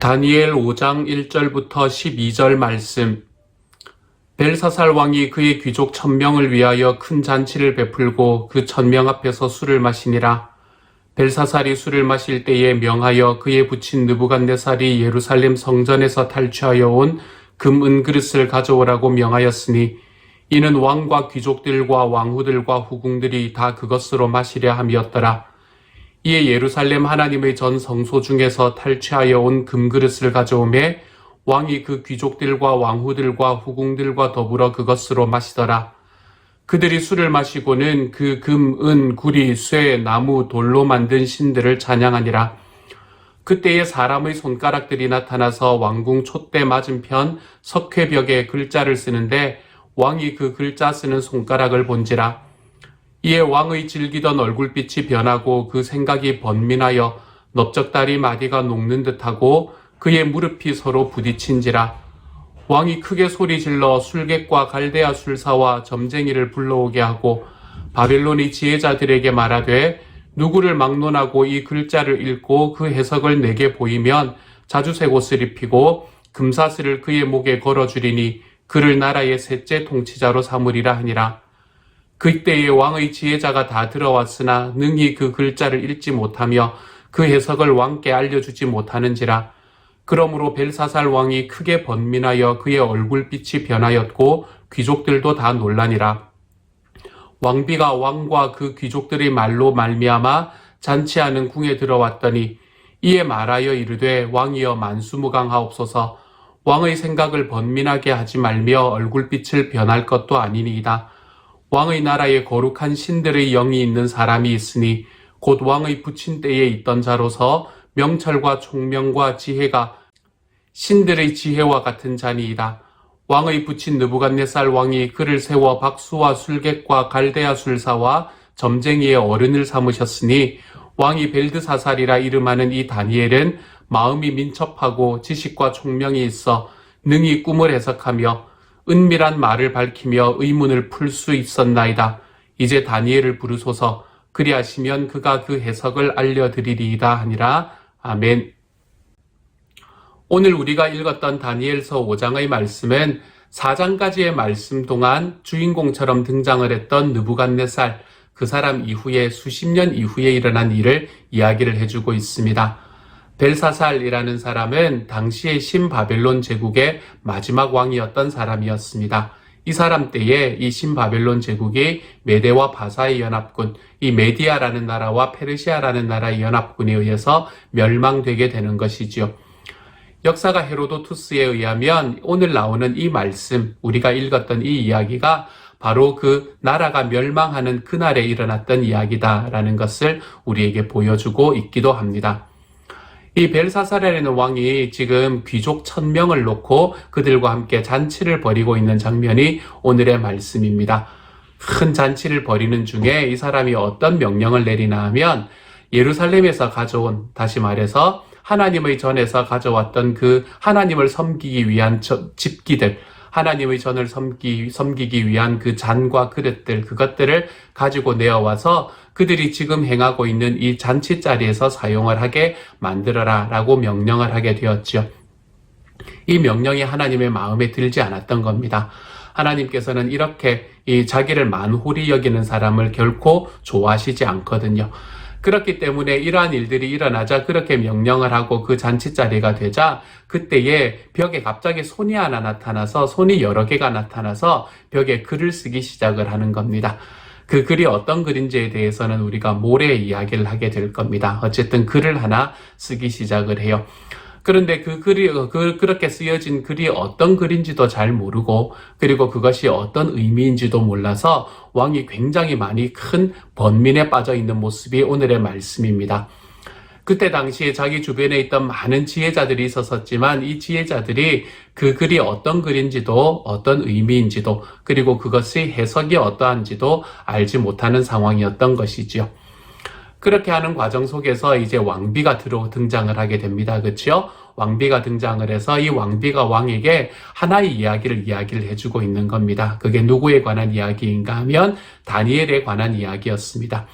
다니엘 5장 1절부터 12절 말씀. 벨사살 왕이 그의 귀족 1000명을 위하여 큰 잔치를 베풀고 그 1000명 앞에서 술을 마시니라. 벨사살이 술을 마실 때에 명하여 그의 부친 느부갓네살이 예루살렘 성전에서 탈취하여 온 금 은그릇을 가져오라고 명하였으니 이는 왕과 귀족들과 왕후들과 후궁들이 다 그것으로 마시려 함이었더라. 이에 예루살렘 하나님의 전 성소 중에서 탈취하여 온 금그릇을 가져오매 왕이 그 귀족들과 왕후들과 후궁들과 더불어 그것으로 마시더라. 그들이 술을 마시고는 그 금, 은, 구리, 쇠, 나무, 돌로 만든 신들을 찬양하니라. 그때에 사람의 손가락들이 나타나서 왕궁 촛대 맞은편 석회벽에 글자를 쓰는데 왕이 그 글자 쓰는 손가락을 본지라. 이에 왕의 질기던 얼굴빛이 변하고 그 생각이 번민하여 넓적다리 마디가 녹는 듯하고 그의 무릎이 서로 부딪힌지라. 왕이 크게 소리질러 술객과 갈대아 술사와 점쟁이를 불러오게 하고 바벨론의 지혜자들에게 말하되 누구를 막론하고 이 글자를 읽고 그 해석을 내게 보이면 자주색 옷을 입히고 금사슬을 그의 목에 걸어주리니 그를 나라의 셋째 통치자로 삼으리라 하니라. 그때에 왕의 지혜자가 다 들어왔으나 능히 그 글자를 읽지 못하며 그 해석을 왕께 알려주지 못하는지라. 그러므로 벨사살 왕이 크게 번민하여 그의 얼굴빛이 변하였고 귀족들도 다 놀라니라. 왕비가 왕과 그 귀족들의 말로 말미암아 잔치하는 궁에 들어왔더니 이에 말하여 이르되 왕이여 만수무강하옵소서. 왕의 생각을 번민하게 하지 말며 얼굴빛을 변할 것도 아니니이다. 왕의 나라에 거룩한 신들의 영이 있는 사람이 있으니 곧 왕의 부친 때에 있던 자로서 명철과 총명과 지혜가 신들의 지혜와 같은 자니이다. 왕의 부친 느부갓네살 왕이 그를 세워 박수와 술객과 갈대아 술사와 점쟁이의 어른을 삼으셨으니 왕이 벨드사살이라 이름하는 이 다니엘은 마음이 민첩하고 지식과 총명이 있어 능히 꿈을 해석하며 은밀한 말을 밝히며 의문을 풀 수 있었나이다. 이제 다니엘을 부르소서. 그리하시면 그가 그 해석을 알려드리리이다 하니라. 아멘. 오늘 우리가 읽었던 다니엘서 5장의 말씀은 4장까지의 말씀 동안 주인공처럼 등장을 했던 느부갓네살, 그 사람 이후에 수십 년 이후에 일어난 일을 이야기를 해주고 있습니다. 벨사살이라는 사람은 당시의 신바벨론 제국의 마지막 왕이었던 사람이었습니다. 이 사람 때에 이 신바벨론 제국이 메대와 바사의 연합군, 이 메디아라는 나라와 페르시아라는 나라의 연합군에 의해서 멸망되게 되는 것이지요. 역사가 헤로도투스에 의하면 오늘 나오는 이 말씀, 우리가 읽었던 이 이야기가 바로 그 나라가 멸망하는 그날에 일어났던 이야기다라는 것을 우리에게 보여주고 있기도 합니다. 이 벨사살이라는 왕이 지금 귀족 1000명을 놓고 그들과 함께 잔치를 벌이고 있는 장면이 오늘의 말씀입니다. 큰 잔치를 벌이는 중에 이 사람이 어떤 명령을 내리나 하면 예루살렘에서 가져온, 다시 말해서 하나님의 전에서 가져왔던 그 하나님을 섬기기 위한 집기들, 하나님의 전을 섬기기 위한 그 잔과 그릇들, 그것들을 가지고 내어와서 그들이 지금 행하고 있는 이 잔치자리에서 사용을 하게 만들어라 라고 명령을 하게 되었죠. 이 명령이 하나님의 마음에 들지 않았던 겁니다. 하나님께서는 이렇게 이 자기를 만홀히 여기는 사람을 결코 좋아하시지 않거든요. 그렇기 때문에 이러한 일들이 일어나자 그렇게 명령을 하고 그 잔치자리가 되자 그때에 벽에 갑자기 손이 하나 나타나서 손이 여러 개가 나타나서 벽에 글을 쓰기 시작을 하는 겁니다. 그 글이 어떤 글인지에 대해서는 우리가 모레 이야기를 하게 될 겁니다. 어쨌든 글을 하나 쓰기 시작을 해요. 그런데 그 글이, 그렇게 쓰여진 글이 어떤 글인지도 잘 모르고, 그리고 그것이 어떤 의미인지도 몰라서 왕이 굉장히 많이 큰 번민에 빠져 있는 모습이 오늘의 말씀입니다. 그때 당시에 자기 주변에 있던 많은 지혜자들이 있었지만 이 지혜자들이 그 글이 어떤 글인지도 어떤 의미인지도 그리고 그것의 해석이 어떠한지도 알지 못하는 상황이었던 것이지요. 그렇게 하는 과정 속에서 이제 왕비가 등장을 하게 됩니다. 그렇죠? 왕비가 등장을 해서 이 왕비가 왕에게 하나의 이야기를 해주고 있는 겁니다. 그게 누구에 관한 이야기인가 하면 다니엘에 관한 이야기였습니다.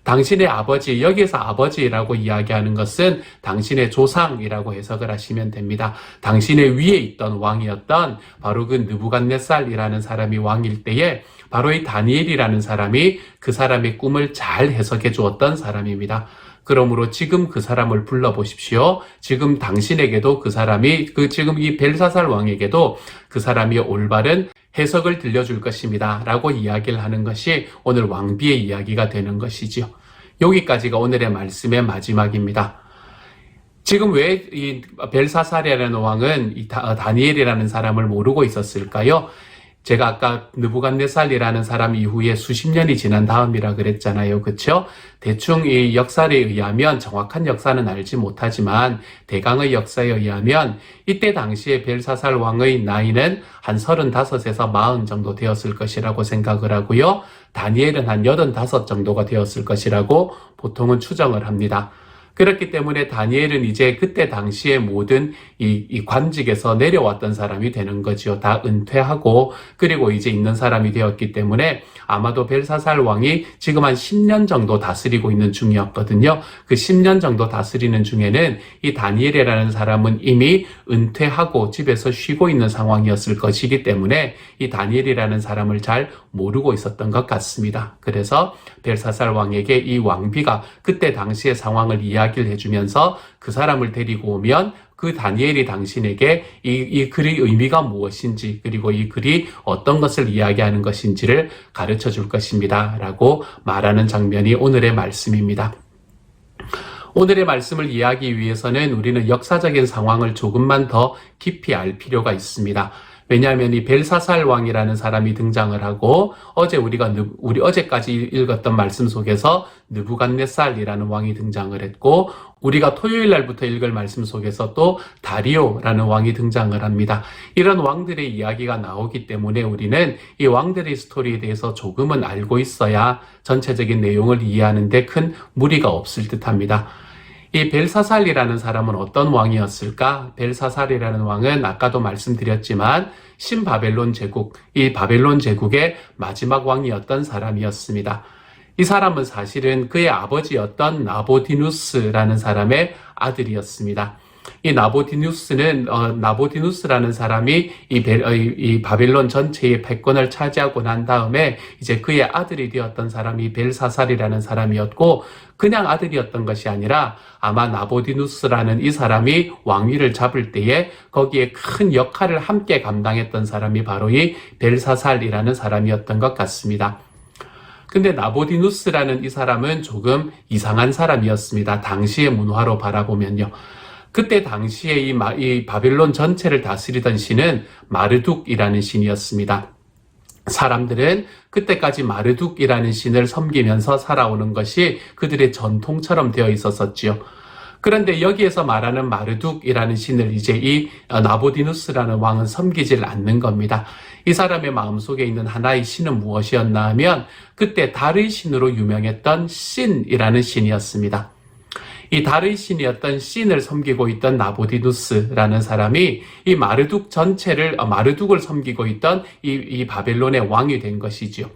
당신의 아버지, 여기에서 아버지라고 이야기하는 것은 당신의 조상이라고 해석을 하시면 됩니다. 당신의 위에 있던 왕이었던 바로 그 느부갓네살이라는 사람이 왕일 때에 바로 이 다니엘이라는 사람이 그 사람의 꿈을 잘 해석해 주었던 사람입니다. 그러므로 지금 그 사람을 불러보십시오. 지금 당신에게도 그 사람이, 지금 이 벨사살 왕에게도 그 사람이 올바른 해석을 들려줄 것입니다. 라고 이야기를 하는 것이 오늘 왕비의 이야기가 되는 것이지요. 여기까지가 오늘의 말씀의 마지막입니다. 지금 왜 이 벨사살이라는 왕은 이 다니엘이라는 사람을 모르고 있었을까요? 제가 아까 느부갓네살이라는 사람 이후에 수십 년이 지난 다음이라 그랬잖아요. 그렇죠? 대충 이 역사에 의하면 정확한 역사는 알지 못하지만 대강의 역사에 의하면 이때 당시에 벨사살 왕의 나이는 한 35에서 40 정도 되었을 것이라고 생각을 하고요. 다니엘은 한 85 정도가 되었을 것이라고 보통은 추정을 합니다. 그렇기 때문에 다니엘은 이제 그때 당시에 모든 이 관직에서 내려왔던 사람이 되는 거죠. 다 은퇴하고 그리고 이제 있는 사람이 되었기 때문에 아마도 벨사살 왕이 지금 한 10년 정도 다스리고 있는 중이었거든요. 그 10년 정도 다스리는 중에는 이 다니엘이라는 사람은 이미 은퇴하고 집에서 쉬고 있는 상황이었을 것이기 때문에 이 다니엘이라는 사람을 잘 모르고 있었던 것 같습니다. 그래서 벨사살 왕에게 이 왕비가 그때 당시의 상황을 이야기를 해주면서 그 사람을 데리고 오면 그 다니엘이 당신에게 이 글의 의미가 무엇인지 그리고 이 글이 어떤 것을 이야기하는 것인지를 가르쳐 줄 것입니다. 라고 말하는 장면이 오늘의 말씀입니다. 오늘의 말씀을 이해하기 위해서는 우리는 역사적인 상황을 조금만 더 깊이 알 필요가 있습니다. 왜냐하면 이 벨사살 왕이라는 사람이 등장을 하고 우리 어제까지 읽었던 말씀 속에서 느부갓네살이라는 왕이 등장을 했고 우리가 토요일 날부터 읽을 말씀 속에서 또 다리오라는 왕이 등장을 합니다. 이런 왕들의 이야기가 나오기 때문에 우리는 이 왕들의 스토리에 대해서 조금은 알고 있어야 전체적인 내용을 이해하는 데 큰 무리가 없을 듯합니다. 이 벨사살이라는 사람은 어떤 왕이었을까? 벨사살이라는 왕은 아까도 말씀드렸지만 신바벨론 제국, 이 바벨론 제국의 마지막 왕이었던 사람이었습니다. 이 사람은 사실은 그의 아버지였던 나보디누스라는 사람의 아들이었습니다. 이 나보디누스라는 사람이 이 바벨론 전체의 패권을 차지하고 난 다음에 이제 그의 아들이 되었던 사람이 벨사살이라는 사람이었고 그냥 아들이었던 것이 아니라 아마 나보디누스라는 이 사람이 왕위를 잡을 때에 거기에 큰 역할을 함께 감당했던 사람이 바로 이 벨사살이라는 사람이었던 것 같습니다. 근데 나보디누스라는 이 사람은 조금 이상한 사람이었습니다. 당시의 문화로 바라보면요. 그때 당시에 이 바벨론 전체를 다스리던 신은 마르둑이라는 신이었습니다. 사람들은 그때까지 마르둑이라는 신을 섬기면서 살아오는 것이 그들의 전통처럼 되어 있었었지요. 그런데 여기에서 말하는 마르둑이라는 신을 이제 이 나보디누스라는 왕은 섬기질 않는 겁니다. 이 사람의 마음속에 있는 하나의 신은 무엇이었나 하면 그때 달의 신으로 유명했던 신이라는 신이었습니다. 이 달의 신이었던 신을 섬기고 있던 나보디누스라는 사람이 이 마르둑을 섬기고 있던 이 바벨론의 왕이 된 것이지요.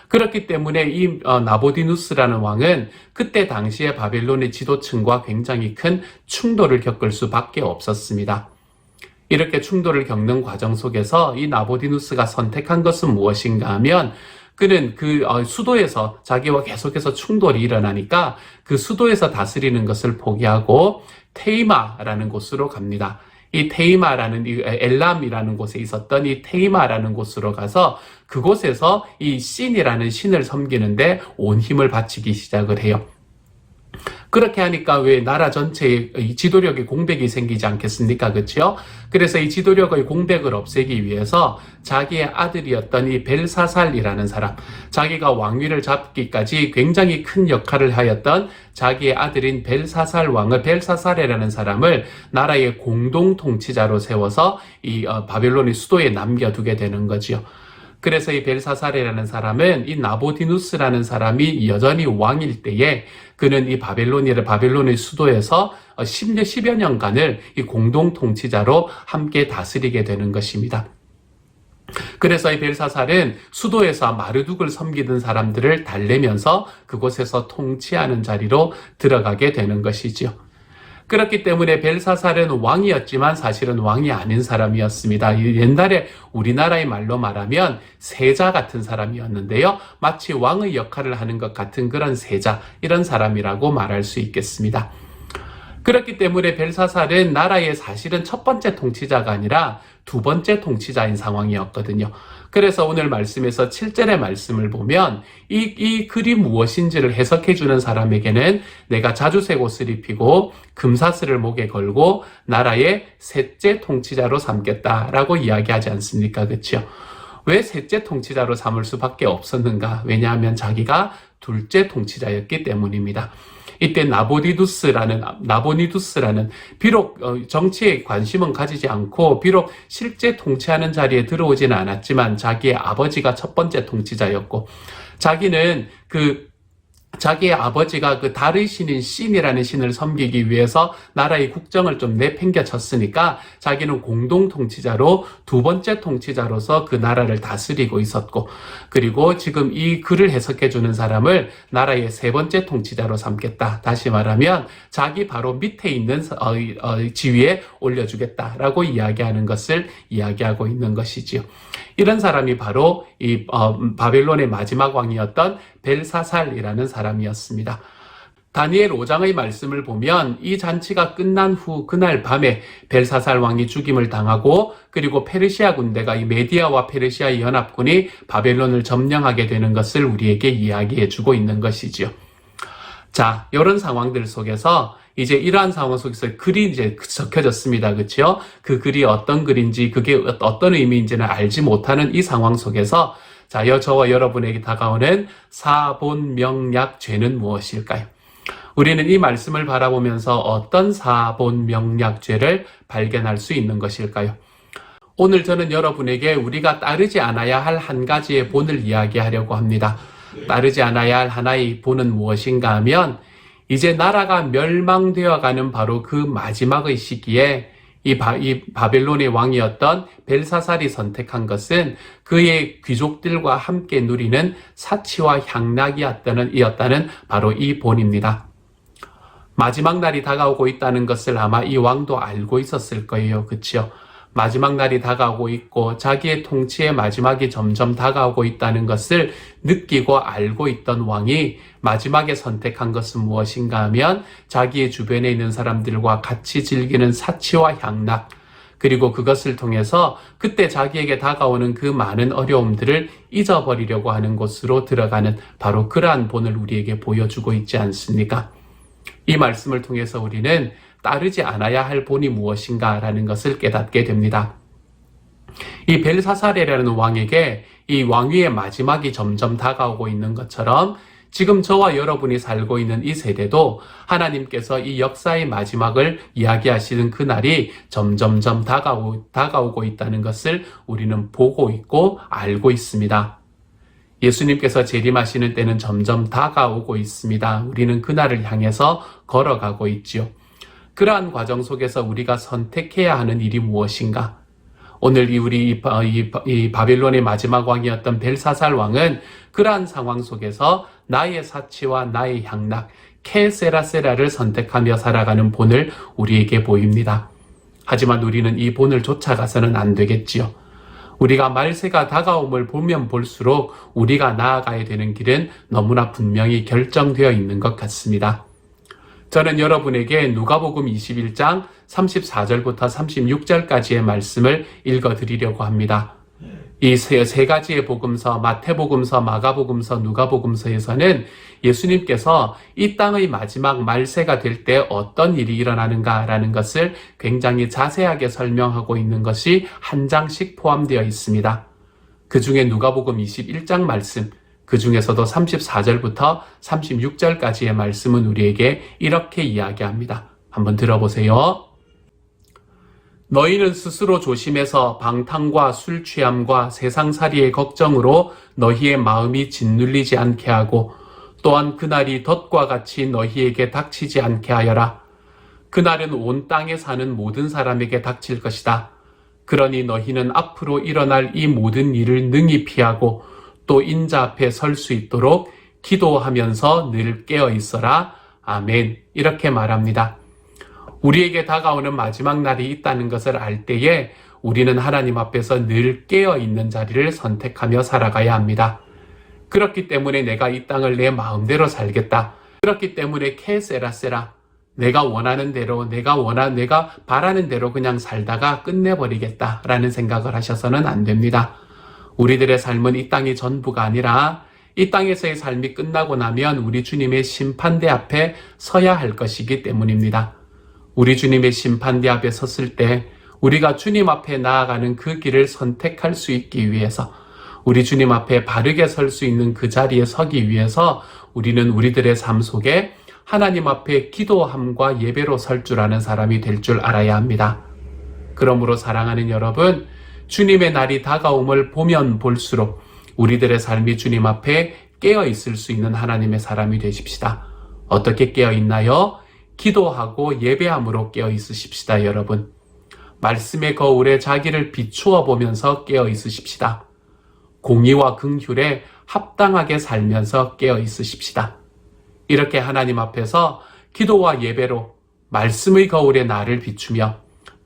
그렇기 때문에 이 나보디누스라는 왕은 그때 당시에 바벨론의 지도층과 굉장히 큰 충돌을 겪을 수밖에 없었습니다. 이렇게 충돌을 겪는 과정 속에서 이 나보디누스가 선택한 것은 무엇인가 하면 그는 수도에서 자기와 계속해서 충돌이 일어나니까 그 수도에서 다스리는 것을 포기하고 테이마라는 곳으로 갑니다. 이 테이마라는 엘람이라는 곳에 있었던 이 테이마라는 곳으로 가서 그곳에서 이 신이라는 신을 섬기는데 온 힘을 바치기 시작을 해요. 그렇게 하니까 왜 나라 전체에 지도력의 공백이 생기지 않겠습니까? 그렇죠? 그래서 이 지도력의 공백을 없애기 위해서 자기의 아들이었던 이 벨사살이라는 사람, 자기가 왕위를 잡기까지 굉장히 큰 역할을 하였던 자기의 아들인 벨사살 왕을 벨사살이라는 사람을 나라의 공동 통치자로 세워서 이 바벨론의 수도에 남겨두게 되는 거지요. 그래서 이 벨사살이라는 사람은 이 나보디누스라는 사람이 여전히 왕일 때에 그는 이 바벨론의 수도에서 10여 년간을 이 공동 통치자로 함께 다스리게 되는 것입니다. 그래서 이 벨사살은 수도에서 마르둑을 섬기던 사람들을 달래면서 그곳에서 통치하는 자리로 들어가게 되는 것이지요. 그렇기 때문에 벨사살은 왕이었지만 사실은 왕이 아닌 사람이었습니다. 옛날에 우리나라의 말로 말하면 세자 같은 사람이었는데요. 마치 왕의 역할을 하는 것 같은 그런 세자, 이런 사람이라고 말할 수 있겠습니다. 그렇기 때문에 벨사살은 나라의 사실은 첫 번째 통치자가 아니라 두 번째 통치자인 상황이었거든요. 그래서 오늘 말씀에서 7절의 말씀을 보면 이 글이 무엇인지를 해석해 주는 사람에게는 내가 자주색 옷을 입히고 금사슬을 목에 걸고 나라의 셋째 통치자로 삼겠다라고 이야기하지 않습니까? 그렇죠? 왜 셋째 통치자로 삼을 수밖에 없었는가? 왜냐하면 자기가 둘째 통치자였기 때문입니다. 이때 나보니두스라는 비록 정치에 관심은 가지지 않고 비록 실제 통치하는 자리에 들어오지는 않았지만 자기의 아버지가 첫 번째 통치자였고 자기의 아버지가 그 달의 신인 신이라는 신을 섬기기 위해서 나라의 국정을 좀 내팽개쳤으니까 자기는 공동 통치자로 두 번째 통치자로서 그 나라를 다스리고 있었고, 그리고 지금 이 글을 해석해 주는 사람을 나라의 세 번째 통치자로 삼겠다. 다시 말하면 자기 바로 밑에 있는 지위에 올려주겠다라고 이야기하는 것을 이야기하고 있는 것이지요. 이런 사람이 바로 이 바벨론의 마지막 왕이었던 벨사살이라는 사람이었습니다. 다니엘 5장의 말씀을 보면 이 잔치가 끝난 후 그날 밤에 벨사살 왕이 죽임을 당하고, 그리고 페르시아 군대가 이 메디아와 페르시아의 연합군이 바벨론을 점령하게 되는 것을 우리에게 이야기해 주고 있는 것이지요. 자, 이런 상황들 속에서 이제 이러한 상황 속에서 글이 이제 적혀졌습니다. 그렇죠? 그 글이 어떤 글인지, 그게 어떤 의미인지는 알지 못하는 이 상황 속에서 자, 저와 여러분에게 다가오는 사본명약죄는 무엇일까요? 우리는 이 말씀을 바라보면서 어떤 사본명약죄를 발견할 수 있는 것일까요? 오늘 저는 여러분에게 우리가 따르지 않아야 할 한 가지의 본을 이야기하려고 합니다. 따르지 않아야 할 하나의 본은 무엇인가 하면, 이제 나라가 멸망되어가는 바로 그 마지막의 시기에 이 바벨론의 왕이었던 벨사살이 선택한 것은 그의 귀족들과 함께 누리는 사치와 향락이었다는 바로 이 본입니다. 마지막 날이 다가오고 있다는 것을 아마 이 왕도 알고 있었을 거예요. 그렇죠? 마지막 날이 다가오고 있고 자기의 통치의 마지막이 점점 다가오고 있다는 것을 느끼고 알고 있던 왕이 마지막에 선택한 것은 무엇인가 하면 자기의 주변에 있는 사람들과 같이 즐기는 사치와 향락, 그리고 그것을 통해서 그때 자기에게 다가오는 그 많은 어려움들을 잊어버리려고 하는 곳으로 들어가는 바로 그러한 본을 우리에게 보여주고 있지 않습니까? 이 말씀을 통해서 우리는 따르지 않아야 할 본이 무엇인가라는 것을 깨닫게 됩니다. 이 벨사살이라는 왕에게 이 왕위의 마지막이 점점 다가오고 있는 것처럼 지금 저와 여러분이 살고 있는 이 세대도 하나님께서 이 역사의 마지막을 이야기하시는 그날이 점점점 다가오고 있다는 것을 우리는 보고 있고 알고 있습니다. 예수님께서 재림하시는 때는 점점 다가오고 있습니다. 우리는 그날을 향해서 걸어가고 있지요. 그러한 과정 속에서 우리가 선택해야 하는 일이 무엇인가? 오늘 우리 이 바벨론의 마지막 왕이었던 벨사살 왕은 그러한 상황 속에서 나의 사치와 나의 향락, 케세라세라를 선택하며 살아가는 본을 우리에게 보입니다. 하지만 우리는 이 본을 쫓아가서는 안 되겠지요. 우리가 말세가 다가옴을 보면 볼수록 우리가 나아가야 되는 길은 너무나 분명히 결정되어 있는 것 같습니다. 저는 여러분에게 누가복음 21장 34절부터 36절까지의 말씀을 읽어드리려고 합니다. 이 세 가지의 복음서, 마태복음서, 마가복음서, 누가복음서에서는 예수님께서 이 땅의 마지막 말세가 될 때 어떤 일이 일어나는가라는 것을 굉장히 자세하게 설명하고 있는 것이 한 장씩 포함되어 있습니다. 그 중에 누가복음 21장 말씀, 그 중에서도 34절부터 36절까지의 말씀은 우리에게 이렇게 이야기합니다. 한번 들어보세요. 너희는 스스로 조심해서 방탕과 술 취함과 세상살이의 걱정으로 너희의 마음이 짓눌리지 않게 하고, 또한 그날이 덫과 같이 너희에게 닥치지 않게 하여라. 그날은 온 땅에 사는 모든 사람에게 닥칠 것이다. 그러니 너희는 앞으로 일어날 이 모든 일을 능히 피하고 또 인자 앞에 설 수 있도록 기도하면서 늘 깨어 있어라. 아멘. 이렇게 말합니다. 우리에게 다가오는 마지막 날이 있다는 것을 알 때에 우리는 하나님 앞에서 늘 깨어 있는 자리를 선택하며 살아가야 합니다. 그렇기 때문에 내가 이 땅을 내 마음대로 살겠다. 그렇기 때문에 케세라세라. 내가 원하는 대로, 내가 바라는 대로 그냥 살다가 끝내버리겠다라는 생각을 하셔서는 안 됩니다. 우리들의 삶은 이 땅이 전부가 아니라 이 땅에서의 삶이 끝나고 나면 우리 주님의 심판대 앞에 서야 할 것이기 때문입니다. 우리 주님의 심판대 앞에 섰을 때 우리가 주님 앞에 나아가는 그 길을 선택할 수 있기 위해서, 우리 주님 앞에 바르게 설 수 있는 그 자리에 서기 위해서 우리는 우리들의 삶 속에 하나님 앞에 기도함과 예배로 설 줄 아는 사람이 될 줄 알아야 합니다. 그러므로 사랑하는 여러분, 주님의 날이 다가옴을 보면 볼수록 우리들의 삶이 주님 앞에 깨어 있을 수 있는 하나님의 사람이 되십시다. 어떻게 깨어 있나요? 기도하고 예배함으로 깨어 있으십시다, 여러분. 말씀의 거울에 자기를 비추어 보면서 깨어 있으십시다. 공의와 긍휼에 합당하게 살면서 깨어 있으십시다. 이렇게 하나님 앞에서 기도와 예배로 말씀의 거울에 나를 비추며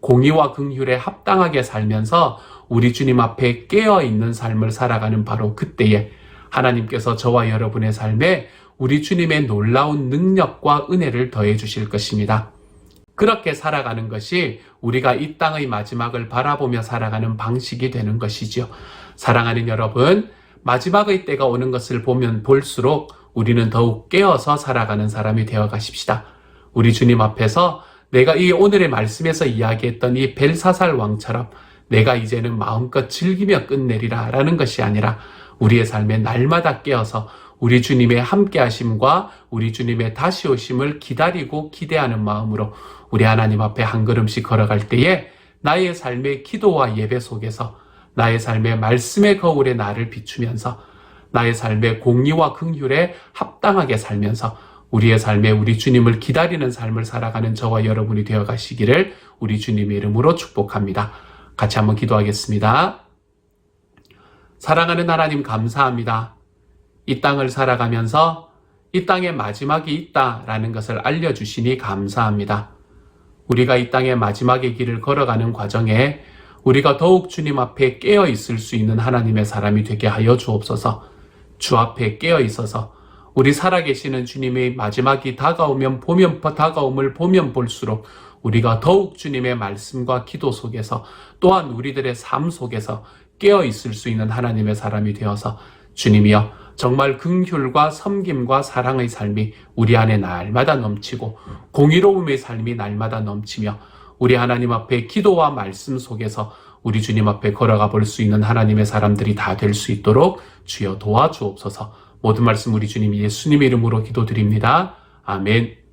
공의와 긍휼에 합당하게 살면서 우리 주님 앞에 깨어있는 삶을 살아가는 바로 그때에 하나님께서 저와 여러분의 삶에 우리 주님의 놀라운 능력과 은혜를 더해 주실 것입니다. 그렇게 살아가는 것이 우리가 이 땅의 마지막을 바라보며 살아가는 방식이 되는 것이지요. 사랑하는 여러분, 마지막의 때가 오는 것을 보면 볼수록 우리는 더욱 깨어서 살아가는 사람이 되어 가십시다. 우리 주님 앞에서 내가 이 오늘의 말씀에서 이야기했던 이 벨사살 왕처럼 내가 이제는 마음껏 즐기며 끝내리라 라는 것이 아니라 우리의 삶에 날마다 깨어서 우리 주님의 함께하심과 우리 주님의 다시 오심을 기다리고 기대하는 마음으로 우리 하나님 앞에 한 걸음씩 걸어갈 때에 나의 삶의 기도와 예배 속에서 나의 삶의 말씀의 거울에 나를 비추면서 나의 삶의 공의와 긍휼에 합당하게 살면서 우리의 삶에 우리 주님을 기다리는 삶을 살아가는 저와 여러분이 되어 가시기를 우리 주님의 이름으로 축복합니다. 같이 한번 기도하겠습니다. 사랑하는 하나님 감사합니다. 이 땅을 살아가면서 이 땅에 마지막이 있다라는 것을 알려주시니 감사합니다. 우리가 이 땅의 마지막의 길을 걸어가는 과정에 우리가 더욱 주님 앞에 깨어 있을 수 있는 하나님의 사람이 되게 하여 주옵소서. 주 앞에 깨어 있어서 우리 살아계시는 주님의 마지막이 다가옴을 보면 볼수록 우리가 더욱 주님의 말씀과 기도 속에서 또한 우리들의 삶 속에서 깨어 있을 수 있는 하나님의 사람이 되어서 주님이여 정말 긍휼과 섬김과 사랑의 삶이 우리 안에 날마다 넘치고 공의로움의 삶이 날마다 넘치며 우리 하나님 앞에 기도와 말씀 속에서 우리 주님 앞에 걸어가 볼 수 있는 하나님의 사람들이 다 될 수 있도록 주여 도와주옵소서. 모든 말씀 우리 주님 예수님의 이름으로 기도드립니다. 아멘.